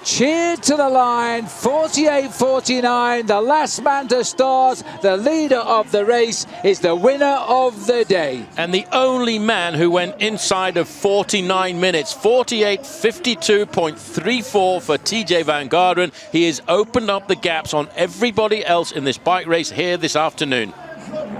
Cheered to the line, 48.49, the last man to start, the leader of the race is the winner of the day. And the only man who went inside of 49 minutes, 48.52.34 for TJ Van Garderen. He has opened up the gaps on everybody else in this bike race here this afternoon.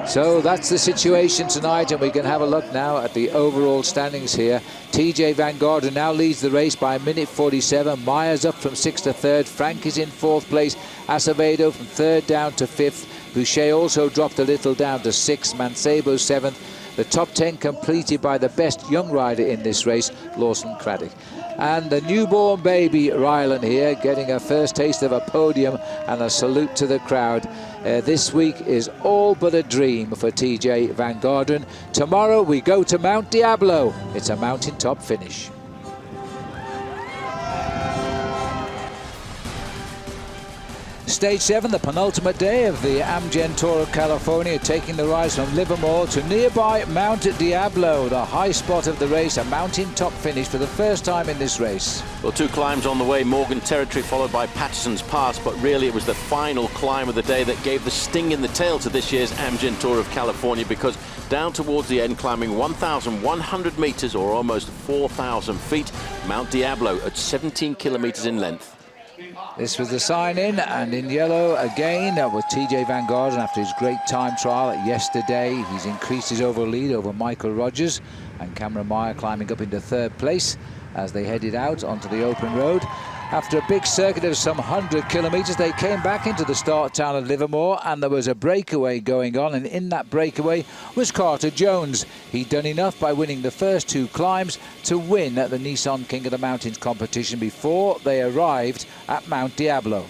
So that's the situation tonight, and we can have a look now at the overall standings here. TJ Van Garderen now leads the race by 1:47. Myers up from 6th to 3rd. Frank is in 4th place. Acevedo from 3rd down to 5th. Boucher also dropped a little down to 6th. Mancebo 7th. The top 10 completed by the best young rider in this race, Lawson Craddock. And the newborn baby Rylan here getting a first taste of a podium and a salute to the crowd. This week is all but a dream for TJ Van Garderen. Tomorrow we go to Mount Diablo. It's a mountaintop finish. Stage 7, the penultimate day of the Amgen Tour of California, taking the rise from Livermore to nearby Mount Diablo, the high spot of the race, a mountaintop finish for the first time in this race. Well, 2 climbs on the way, Morgan Territory followed by Patterson's Pass, but really it was the final climb of the day that gave the sting in the tail to this year's Amgen Tour of California, because down towards the end, climbing 1,100 meters or almost 4,000 feet, Mount Diablo at 17 kilometers in length. This was the sign-in, and in yellow again was TJ Van Garderen after his great time trial yesterday. He's increased his overall lead over Michael Rogers, and Cameron Meyer climbing up into 3rd place as they headed out onto the open road. After a big circuit of some 100 kilometers, they came back into the start town of Livermore, and there was a breakaway going on, and in that breakaway was Carter Jones. He'd done enough by winning the first 2 climbs to win at the Nissan King of the Mountains competition before they arrived at Mount Diablo.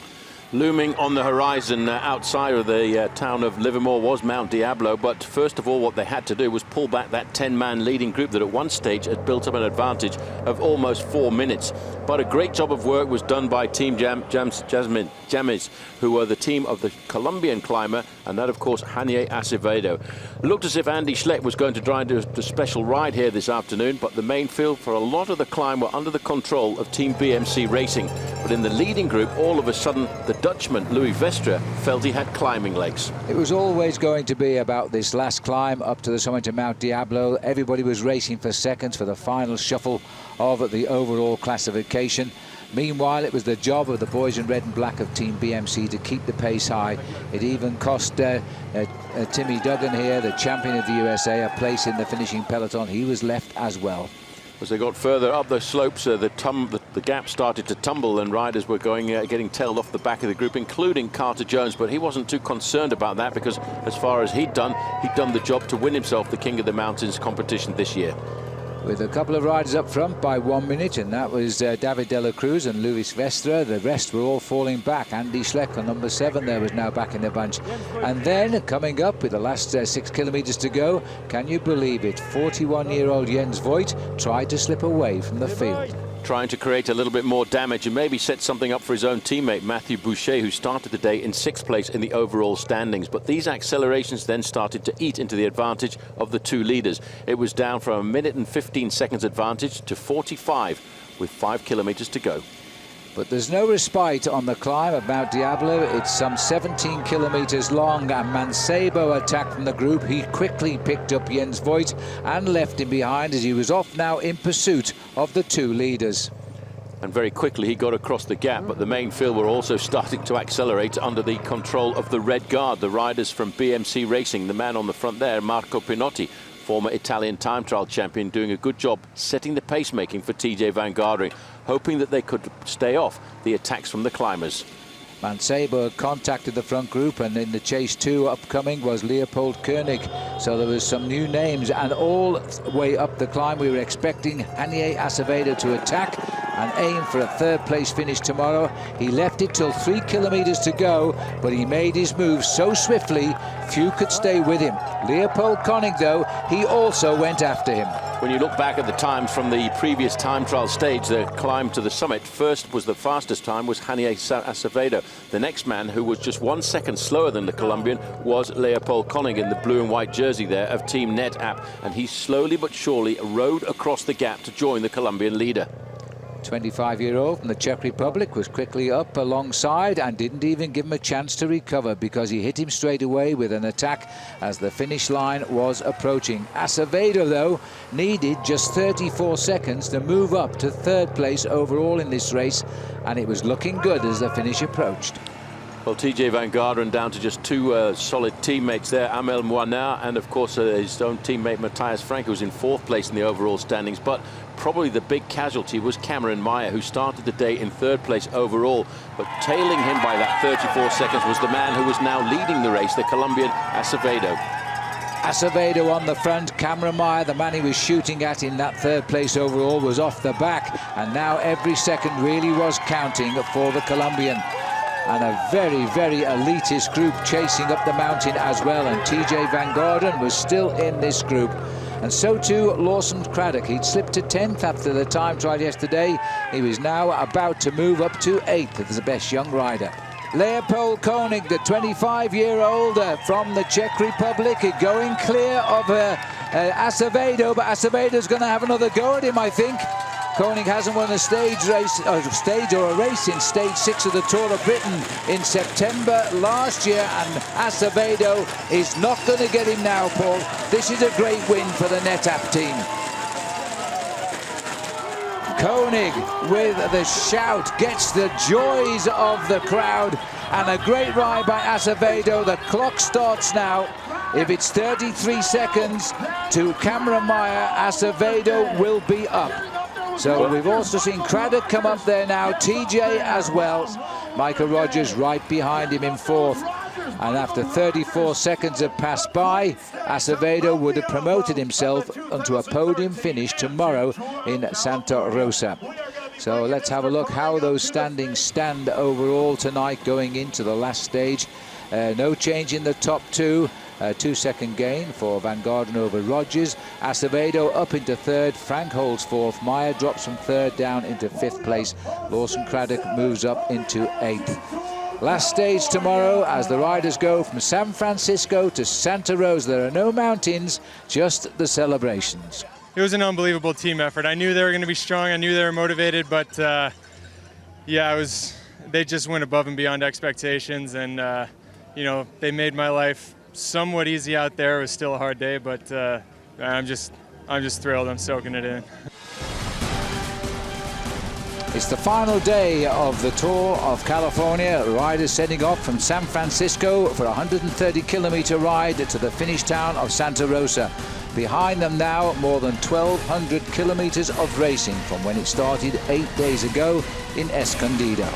Looming on the horizon outside of the town of Livermore was Mount Diablo, but first of all what they had to do was pull back that 10-man leading group that at one stage had built up an advantage of almost 4 minutes. But a great job of work was done by Team Jamis, who were the team of the Colombian climber, and that of course Hanier Acevedo. It looked as if Andy Schleck was going to try and do a special ride here this afternoon, but the main field for a lot of the climb were under the control of Team BMC Racing. But in the leading group, all of a sudden the Dutchman Louis Vestre felt he had climbing legs. It was always going to be about this last climb up to the summit of Mount Diablo. Everybody was racing for seconds for the final shuffle of the overall classification. Meanwhile, it was the job of the boys in red and black of Team BMC to keep the pace high. It even cost Timmy Duggan here, the champion of the USA, a place in the finishing peloton. He was left as well. As they got further up the slopes, the gap started to tumble, and riders were getting tailed off the back of the group, including Carter Jones. But he wasn't too concerned about that, because as far as he'd done the job to win himself the King of the Mountains competition this year. With a couple of riders up front by 1 minute, and that was David de la Cruz and Luis Vestre. The rest were all falling back. Andy Schleck on number 7 there was now back in the bunch. And then coming up with the last 6 kilometers to go, can you believe it, 41-year-old Jens Voigt tried to slip away from the field. Trying to create a little bit more damage and maybe set something up for his own teammate Matthew Boucher, who started the day in 6th place in the overall standings. But these accelerations then started to eat into the advantage of the 2 leaders. It was down from 1 minute and 15 seconds advantage to 45 with 5 kilometers to go. But there's no respite on the climb of Mount Diablo. It's some 17 kilometers long, and Mancebo attacked from the group. He quickly picked up Jens Voigt and left him behind as he was off now in pursuit of the 2 leaders. And very quickly he got across the gap, but the main field were also starting to accelerate under the control of the Red Guard, the riders from BMC Racing. The man on the front there, Marco Pinotti, former Italian time trial champion, doing a good job setting the pacemaking for TJ Van Garderen, hoping that they could stay off the attacks from the climbers. Mancebo contacted the front group, and in the chase 2 upcoming was Leopold Koenig. So there was some new names, and all the way up the climb we were expecting Hanier Acevedo to attack and aim for a 3rd place finish tomorrow. He left it till 3 kilometers to go, but he made his move so swiftly few could stay with him. Leopold Koenig, though, he also went after him. When you look back at the times from the previous time trial stage, the climb to the summit, first was the fastest time was Hanier Acevedo. The next man, who was just 1 second slower than the Colombian, was Leopold Koenig in the blue and white jersey there of Team NetApp, and he slowly but surely rode across the gap to join the Colombian leader. 25-year-old from the Czech Republic was quickly up alongside and didn't even give him a chance to recover, because he hit him straight away with an attack as the finish line was approaching. Acevedo, though, needed just 34 seconds to move up to 3rd place overall in this race, and it was looking good as the finish approached. Well, TJ Van Garderen down to just two solid teammates there, Amel Moina and of course his own teammate Matthias Frank, who's in 4th place in the overall standings. But probably the big casualty was Cameron Meyer, who started the day in 3rd place overall, but tailing him by that 34 seconds was the man who was now leading the race, the Colombian Acevedo. Acevedo on the front. Cameron Meyer, the man he was shooting at in that 3rd place overall, was off the back, and now every second really was counting for the Colombian. And a very, very elitist group chasing up the mountain as well, and TJ Van Garderen was still in this group. And so too Lawson Craddock. He'd slipped to 10th after the time trial yesterday. He was now about to move up to 8th as the best young rider. Leopold Koenig, the 25-year-old from the Czech Republic, going clear of Acevedo, but Acevedo's going to have another go at him, I think. Koenig hasn't won a stage race, or a race in stage 6 of the Tour of Britain in September last year, and Acevedo is not going to get him now, Paul. This is a great win for the NetApp team. Koenig with the shout gets the joys of the crowd, and a great ride by Acevedo. The clock starts now. If it's 33 seconds to Cameron Meyer, Acevedo will be up. So we've also seen Craddock come up there now, TJ as well. Michael Rogers right behind him in 4th. And after 34 seconds have passed by, Acevedo would have promoted himself onto a podium finish tomorrow in Santa Rosa. So let's have a look how those standings stand overall tonight going into the last stage. No change in the top 2. 2-second gain for Van Garderen over Rogers. Acevedo up into 3rd. Frank holds 4th. Meyer drops from 3rd down into 5th place. Lawson Craddock moves up into 8th. Last stage tomorrow as the riders go from San Francisco to Santa Rosa. There are no mountains, just the celebrations. It was an unbelievable team effort. I knew they were going to be strong. I knew they were motivated, but yeah, they just went above and beyond expectations, and you know, they made my life somewhat easy out there. It was still a hard day, but I'm just thrilled. I'm soaking it in. It's the final day of the Tour of California. Riders setting off from San Francisco for a 130-kilometer ride to the finish town of Santa Rosa. Behind them now, more than 1,200 kilometers of racing from when it started 8 days ago in Escondido.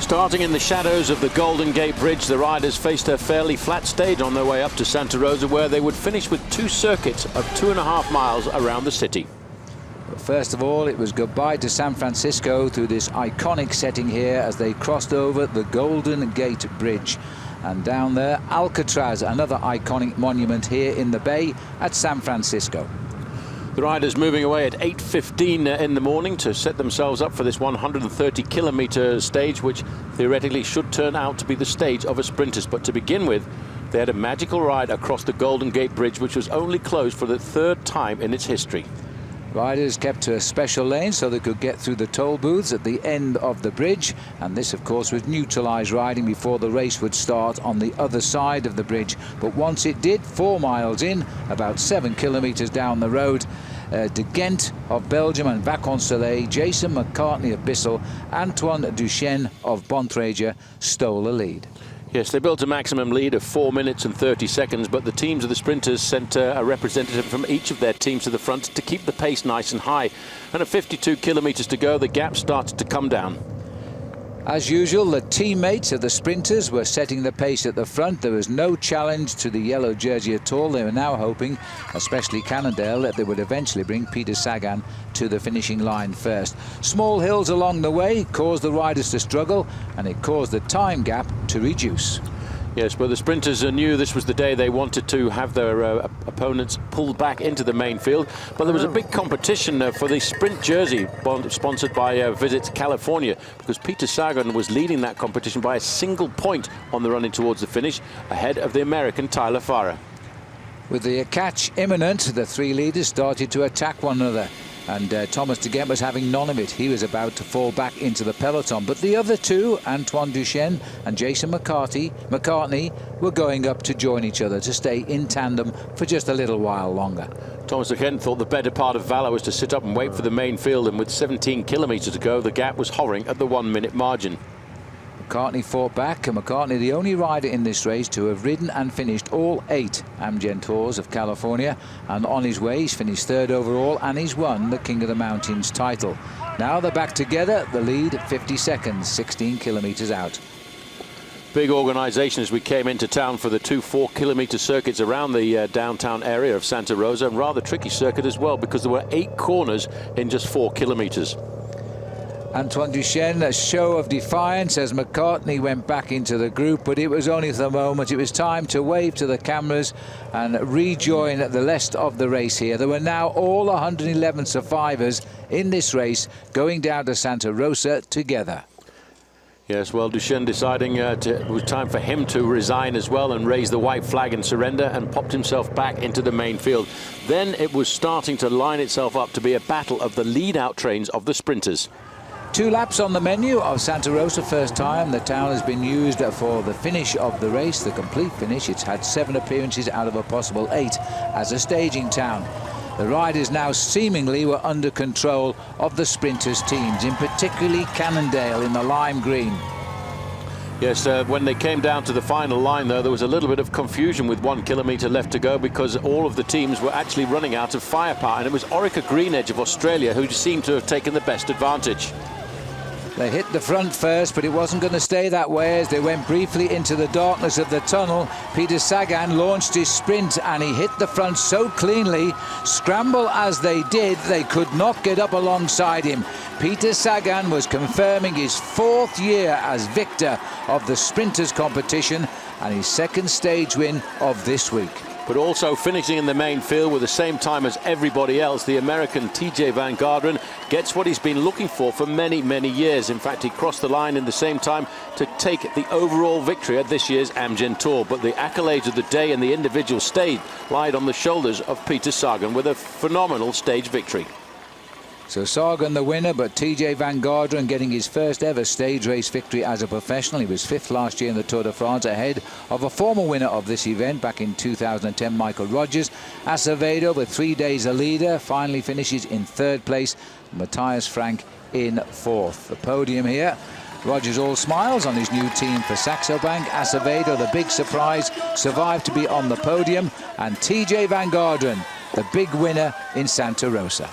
Starting in the shadows of the Golden Gate Bridge, the riders faced a fairly flat stage on their way up to Santa Rosa, where they would finish with 2 circuits of 2.5 miles around the city. But first of all, it was goodbye to San Francisco through this iconic setting here as they crossed over the Golden Gate Bridge. And down there, Alcatraz, another iconic monument here in the bay at San Francisco. The riders moving away at 8:15 in the morning to set themselves up for this 130-kilometer stage, which theoretically should turn out to be the stage of a sprinters. But to begin with, they had a magical ride across the Golden Gate Bridge, which was only closed for the 3rd time in its history. Riders kept to a special lane so they could get through the toll booths at the end of the bridge, and this of course was neutralized riding before the race would start on the other side of the bridge. But once it did, 4 miles in, about 7 kilometers down the road, De Gent of Belgium and Vacansoleil, Jason McCartney of Bissell, Antoine Duchesne of Bontrager stole a lead. Yes, they built a maximum lead of 4 minutes and 30 seconds, but the teams of the sprinters sent a representative from each of their teams to the front to keep the pace nice and high. And at 52 kilometers to go, the gap started to come down. As usual, the teammates of the sprinters were setting the pace at the front. There was no challenge to the yellow jersey at all. They were now hoping, especially Cannondale, that they would eventually bring Peter Sagan to the finishing line first. Small hills along the way caused the riders to struggle, and it caused the time gap to reduce. Yes, but the sprinters knew this was the day they wanted to have their opponents pulled back into the main field. But there was a big competition for the sprint jersey sponsored by Visit California, because Peter Sagan was leading that competition by a single point on the running towards the finish, ahead of the American Tyler Farrar. With the catch imminent, the 3 leaders started to attack one another. And Thomas de Gent was having none of it. He was about to fall back into the peloton. But the other 2, Antoine Duchesne and Jason McCartney, were going up to join each other to stay in tandem for just a little while longer. Thomas de Gent thought the better part of valor was to sit up and wait for the main field, and with 17 kilometers to go, the gap was hovering at the 1 minute margin. McCartney fought back, and McCartney the only rider in this race to have ridden and finished all 8 Amgen Tours of California, and on his way he's finished 3rd overall and he's won the King of the Mountains title. Now they're back together, the lead 50 seconds, 16 kilometres out. Big organisation as we came into town for the 2 4-kilometre circuits around the downtown area of Santa Rosa, and rather tricky circuit as well because there were 8 corners in just 4 kilometres. Antoine Duchesne, a show of defiance as McCartney went back into the group, but it was only for the moment. It was time to wave to the cameras and rejoin the rest of the race here. There were now all 111 survivors in this race going down to Santa Rosa together. Yes, well, Duchesne deciding it was time for him to resign as well and raise the white flag and surrender, and popped himself back into the main field. Then it was starting to line itself up to be a battle of the lead-out trains of the sprinters. 2 laps on the menu of Santa Rosa. First time the town has been used for the finish of the race, the complete finish. It's had 7 appearances out of a possible 8 as a staging town. The riders now seemingly were under control of the sprinters' teams, in particularly Cannondale in the lime green. Yes, when they came down to the final line, though, there was a little bit of confusion with 1 kilometre left to go because all of the teams were actually running out of firepower, and it was Orica Greenedge of Australia who seemed to have taken the best advantage. They hit the front first, but it wasn't going to stay that way as they went briefly into the darkness of the tunnel. Peter Sagan launched his sprint and he hit the front so cleanly. Scramble as they did, they could not get up alongside him. Peter Sagan was confirming his 4th year as victor of the sprinters competition and his 2nd stage win of this week. But also finishing in the main field with the same time as everybody else, the American TJ Van Garderen gets what he's been looking for many, many years. In fact, he crossed the line in the same time to take the overall victory at this year's Amgen Tour. But the accolades of the day and the individual stage lied on the shoulders of Peter Sagan with a phenomenal stage victory. So Sagan the winner, but TJ Van Garderen getting his first ever stage race victory as a professional. He was 5th last year in the Tour de France, ahead of a former winner of this event back in 2010, Michael Rogers. Acevedo, with 3 days a leader, finally finishes in 3rd place. Matthias Frank in 4th. The podium here. Rogers all smiles on his new team for Saxo Bank. Acevedo, the big surprise, survived to be on the podium. And TJ Van Garderen, the big winner in Santa Rosa.